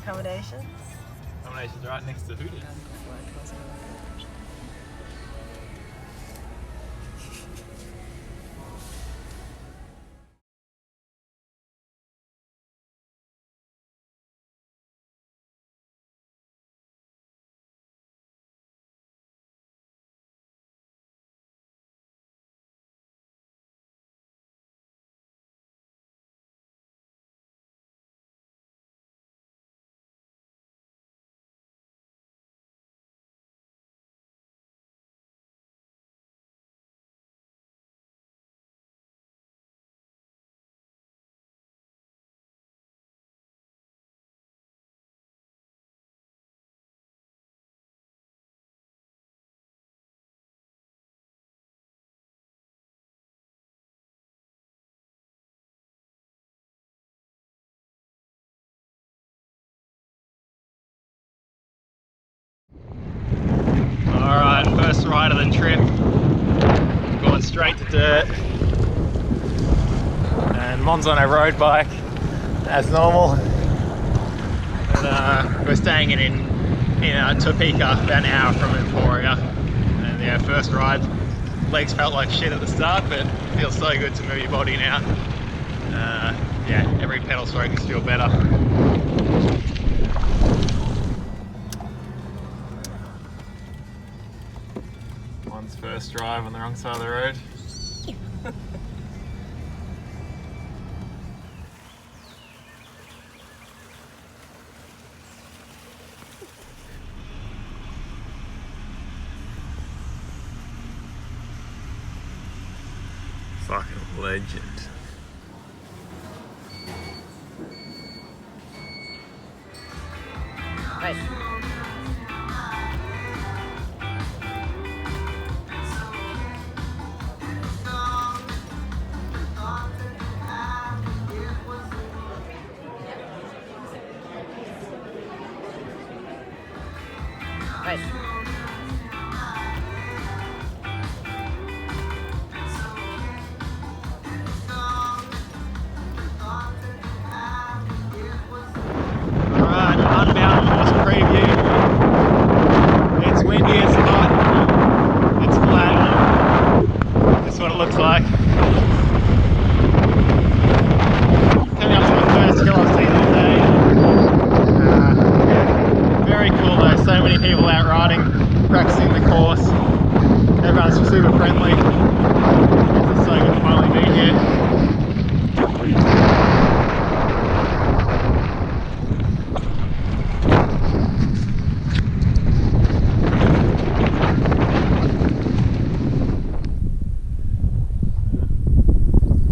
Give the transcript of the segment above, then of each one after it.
Accommodations? Accommodations right next to Hooters. Alright, first ride of the trip. Going straight to dirt. And Mon's on a road bike, as normal. But, we're staying in Topeka, about an hour from Emporia. And yeah, first ride. Legs felt like shit at the start, but it feels so good to move your body now. Yeah, every pedal stroke is feel better. One's first drive on the wrong side of the road. Fucking legend. Right. Right. Alright, Unbound course preview. It's windy, it's hot, it's flat. That's what it looks like. Coming up to the first hill I've seen all day. Very cool though, so many people out riding, practicing the course. Everyone's super friendly. It's so good to finally be here.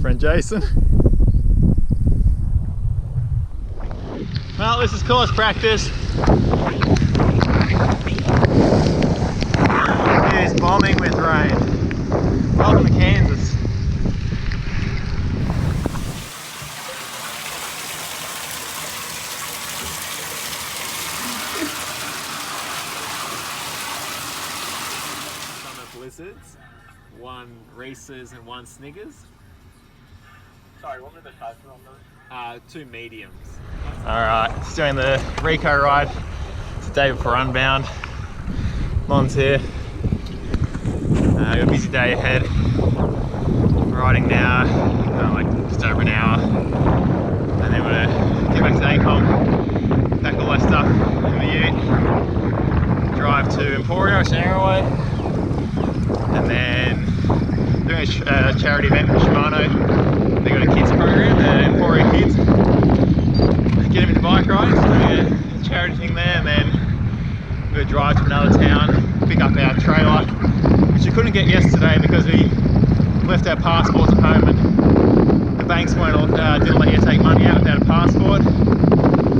Friend Jason. Well, this is course practice. It is bombing with rain. Welcome to Kansas. Summer blizzards, 1 Reese's and 1 Snickers. Sorry, what were the types on those? 2 mediums. Alright, just doing the Rico ride. It's the day before Unbound. Mon's here. Got a busy day ahead. Riding now, like just over an hour. And then we're gonna get back to ACOM, pack all that stuff in the ute, drive to Emporia, it's an hour away. And then doing a charity event with Shimano. They got a kids program, Emporia Kids. Get them into bike riding, so doing a charity thing there, and then we're gonna drive to another town, pick up our trailer, which we couldn't get yesterday because we left our passports at home and the banks didn't let you take money out without a passport.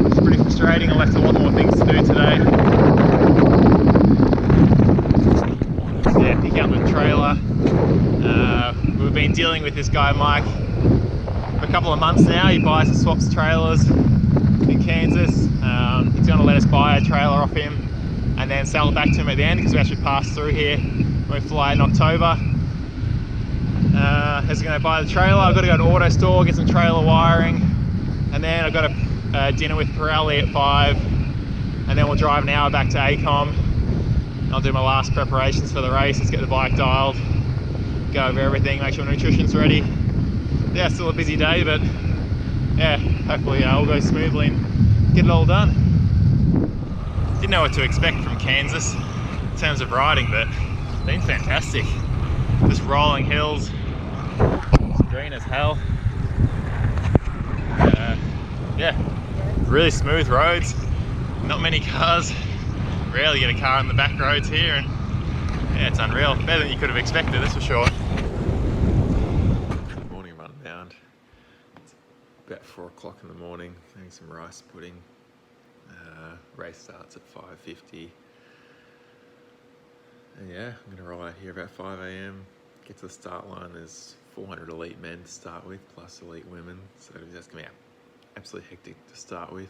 It's pretty frustrating. I left a lot more things to do today. Yeah, picking up the trailer. We've been dealing with this guy Mike for a couple of months now. He buys and swaps trailers in Kansas. He's going to let us buy a trailer off him and then sell it back to him at the end because we actually pass through here when we fly in October. He's going to buy the trailer. I've got to go to auto store, get some trailer wiring, and then I've got to dinner with Pirelli at 5, and then we'll drive an hour back to ACOM. I'll do my last preparations for the race. Let's get the bike dialed, go over everything, make sure nutrition's ready. Yeah, still a busy day, but yeah, hopefully all goes smoothly and get it all done. Didn't know what to expect from Kansas in terms of riding, but it's been fantastic. Just rolling hills, it's green as hell. Yeah, really smooth roads, not many cars. Rarely get a car on the back roads here, and yeah, it's unreal. Better than you could have expected, that's for sure. Morning of Unbound. It's about 4 o'clock in the morning, having some rice pudding. Race starts at 5:50. And yeah, I'm gonna roll out here about 5 AM. Get to the start line, there's 400 elite men to start with, plus elite women. So that's gonna be absolutely hectic to start with.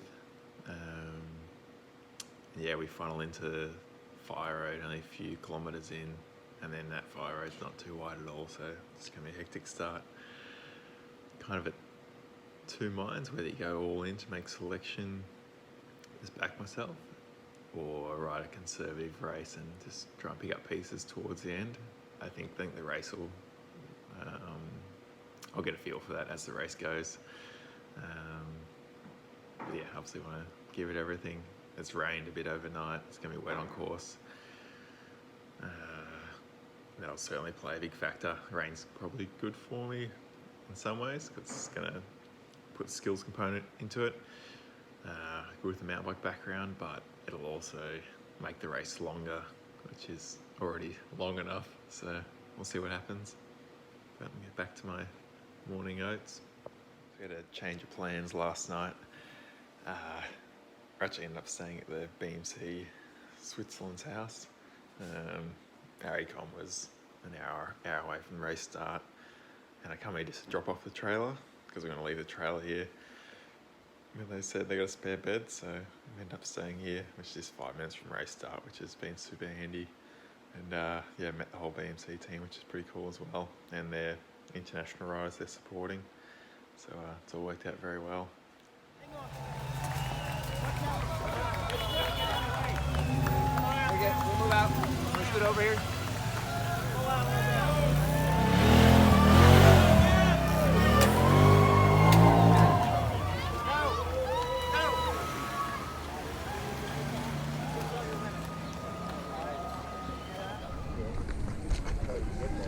Yeah, we funnel into Fire Road only a few kilometres in, and then that Fire Road's not too wide at all, so it's going to be a hectic start. Kind of at two minds, whether you go all in to make selection, just back myself, or ride a conservative race and just try and pick up pieces towards the end. I think the race will, I'll get a feel for that as the race goes. But yeah, obviously want to give it everything. It's rained a bit overnight, it's going to be wet on course. That'll certainly play a big factor. Rain's probably good for me in some ways, because it's going to put the skills component into it. Good with the mountain bike background, but it'll also make the race longer, which is already long enough, so we'll see what happens. But I'll get back to my morning oats. We had a change of plans last night. I actually ended up staying at the BMC Switzerland's house. Our econ was an hour away from the race start, and I come here just to drop off the trailer because we're going to leave the trailer here. And they said they got a spare bed, so we ended up staying here, which is just 5 minutes from race start, which has been super handy. And yeah, met the whole BMC team, which is pretty cool as well, and their international riders they're supporting. So it's all worked out very well. We'll move out. Let's scoot over here.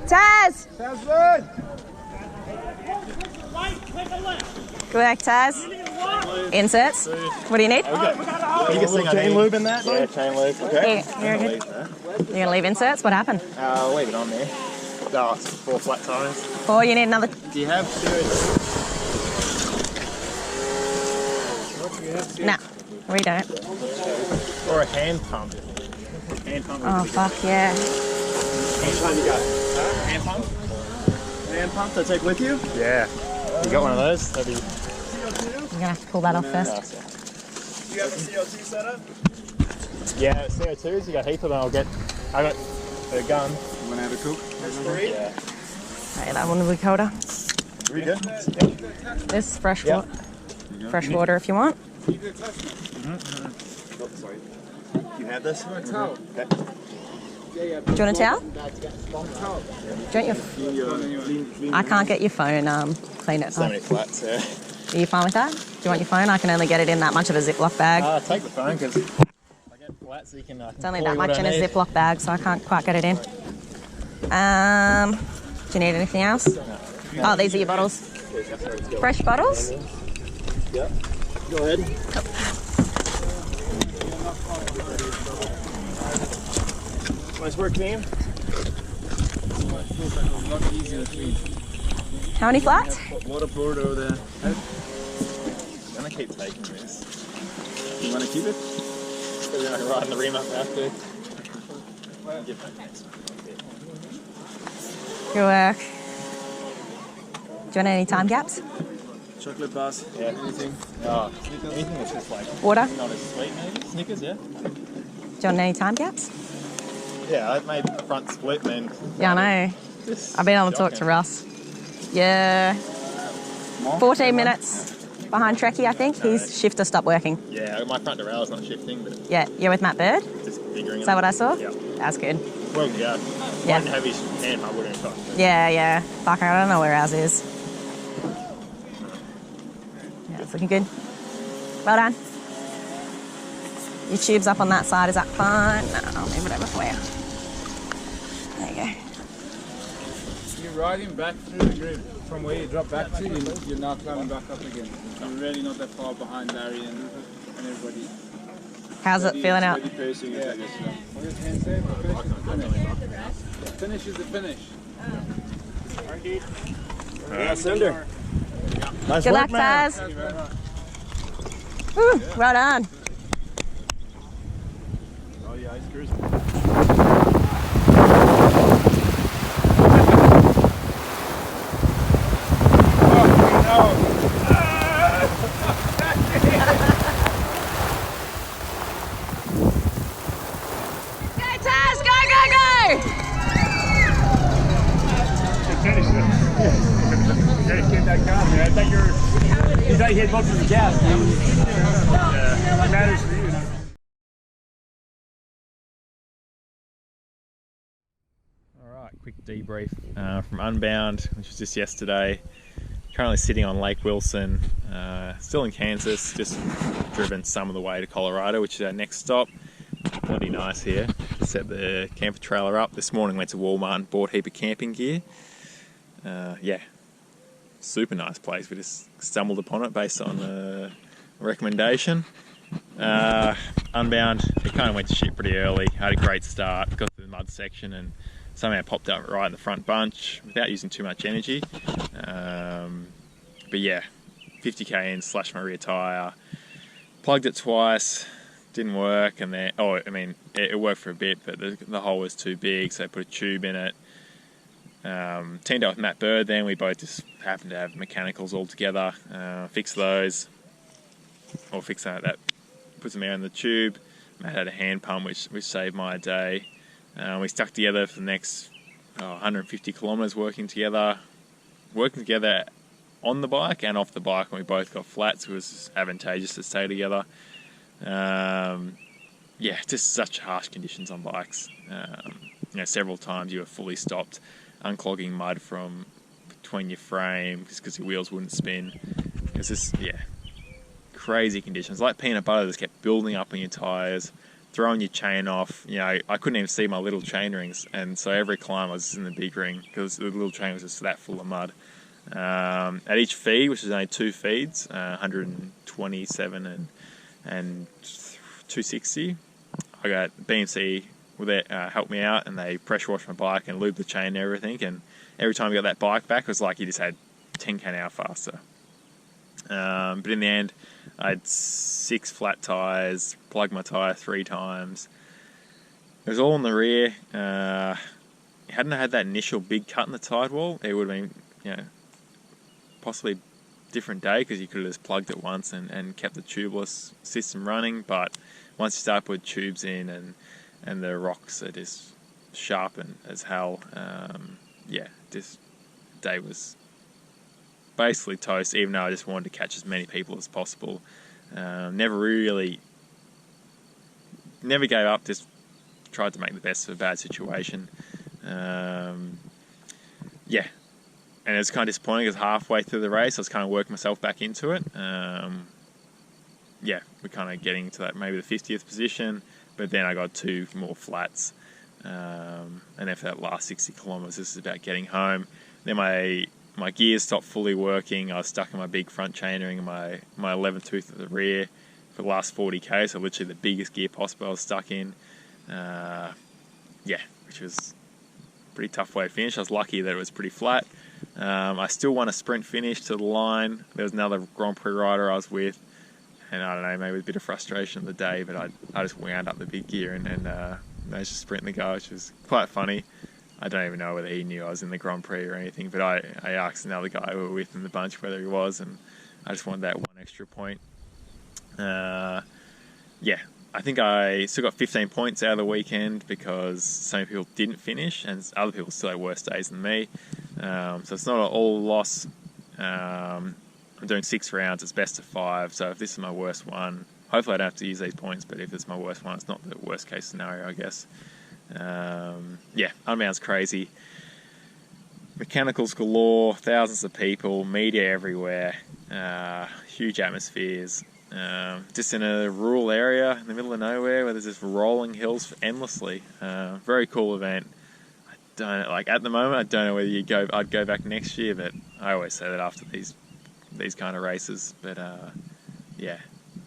Taz! Sounds good. Good work, Taz. Inserts. What do you need? Chain lube in that? Yeah, chain lube. Okay. You're good. You're going to leave inserts? What happened? I'll leave it on there. Oh, it's 4 flat tires. 4, you need another. Do you have steroids? No, we don't. Or a hand pump? Hand pump. Oh, fuck yeah. Hand pump you got? Hand pump? Hand pump to take with you? Yeah. You got one of those? That'd be... You're going to have to pull that off first. Do you have a CO2 setup? Yeah, CO2s, you got heaps of them. I got a gun. You want to have a cook? There's 3? Yeah. Right, that one will be colder. We good? This is fresh water. Fresh water if you want. Sorry. You have this? Okay. Do you want a towel? Do you want your... I can't get your phone clean it. So many flats there. Are you fine with that? Do you want your phone? I can only get it in that much of a Ziploc bag. Take the phone because I get flats so you can... It's only that much in a Ziploc bag, so I can't quite get it in. Do you need anything else? No. Oh, these are your bottles. Fresh bottles? Yep. Go ahead. Nice work, team. How many flats? Water poured over there. I'm gonna keep taking this. You want to keep it? Because then I can ride in the rim up after. Give that next one. Good work. Do you want any time gaps? Chocolate bars. Yeah. Anything? Oh, anything that's just like Water? not as sweet, maybe. Snickers, yeah. Do you want any time gaps? Yeah, I made front split and then. Yeah, I know. I've been able to talk to Russ. Yeah. 14 minutes. behind Trekkie, I think. His shifter stopped working. Yeah, my front derailleur's not shifting, but Yeah, you're with Matt Bird? just figuring Is that what I saw? Yeah. That's good. Well, yeah. Yeah. I didn't have his hand, I wouldn't have got. Yeah. Fuck, I don't know where ours is. Yeah, it's looking good. Well done. Your tube's up on that side, is that fine? No, I'll move it over for you. There you go. You're riding back through the grid from where you drop back to, you're now climbing back up again. You're really not that far behind Larry and everybody. How's it feeling out? Steady pacing it, I guess. The finish is the finish. Cinder. Nice Good luck, work, man. Taz. Woo, well done. Oh yeah, he's cruising. Go, Taz, go! Get that car, man. I think you thought you had most of the gas, man. It matters for you. Alright, quick debrief from Unbound, which was just yesterday. Currently sitting on Lake Wilson, still in Kansas, just driven some of the way to Colorado, which is our next stop. Bloody nice here. Set the camper trailer up. This morning went to Walmart and bought a heap of camping gear. Yeah, super nice place. We just stumbled upon it based on a recommendation. Unbound, it kind of went to shit pretty early. Had a great start, got to the mud section and somehow popped up right in the front bunch without using too much energy. But yeah, 50k in, slashed my rear tyre, plugged it twice, didn't work, and then, it worked for a bit, but the hole was too big, so I put a tube in it. Teamed up with Matt Bird then, we both just happened to have mechanicals all together, fixed those, or fix that, put some air in the tube. Matt had a hand pump which saved my day. We stuck together for the next 150 kilometres working together on the bike and off the bike, and we both got flats, so it was advantageous to stay together. Yeah, just such harsh conditions on bikes. Several times you were fully stopped, unclogging mud from between your frame because your wheels wouldn't spin. It was just, crazy conditions. Like peanut butter just kept building up on your tyres, throwing your chain off. I couldn't even see my little chain rings, and so every climb I was in the big ring because the little chain was just that full of mud. At each feed, which is only 2 feeds, 127 and 260, I got BMC with it, helped me out, and they pressure washed my bike and lubed the chain and everything, and every time you got that bike back, it was like you just had 10k an hour faster. But in the end, I had 6 flat tyres, plugged my tyre 3 times. It was all in the rear. Hadn't I had that initial big cut in the tide wall, it would have been, possibly a different day, because you could have just plugged it once and kept the tubeless system running. But once you start putting tubes in and the rocks are just sharp as hell, this day was basically toast, even though I just wanted to catch as many people as possible. Never gave up, just tried to make the best of a bad situation. And it was kind of disappointing because halfway through the race I was kind of working myself back into it. We're kind of getting to that maybe the 50th position, but then I got 2 more flats, and then for that last 60 kilometres this is about getting home. Then my gears stopped fully working. I was stuck in my big front chainring and my 11th tooth at the rear for the last 40k, so literally the biggest gear possible I was stuck in. Which was a pretty tough way to finish. I was lucky that it was pretty flat. I still won a sprint finish to the line. There was another Grand Prix rider I was with, and I don't know, maybe a bit of frustration of the day, but I just wound up the big gear and managed to sprint the go, which was quite funny. I don't even know whether he knew I was in the Grand Prix or anything, but I asked another guy we were with in the bunch whether he was, and I just wanted that 1 extra point. I think I still got 15 points out of the weekend because so many people didn't finish and other people still had worse days than me. So it's not an all loss. I'm doing 6 rounds, it's best of 5, so if this is my worst one, hopefully I don't have to use these points, but if it's my worst one, it's not the worst case scenario, I guess. Yeah, Unbound's crazy. Mechanicals galore, thousands of people, media everywhere, huge atmospheres. Just in a rural area in the middle of nowhere where there's just rolling hills endlessly. Very cool event. I don't like at the moment. I don't know whether I'd go back next year, but I always say that after these kind of races. But yeah,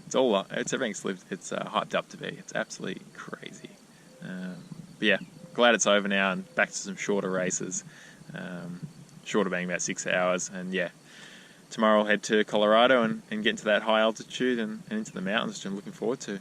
it's everything's hyped up to be. It's absolutely crazy. But yeah, glad it's over now and back to some shorter races. Shorter being about 6 hours, and yeah, tomorrow I'll head to Colorado and get into that high altitude and into the mountains, which I'm looking forward to.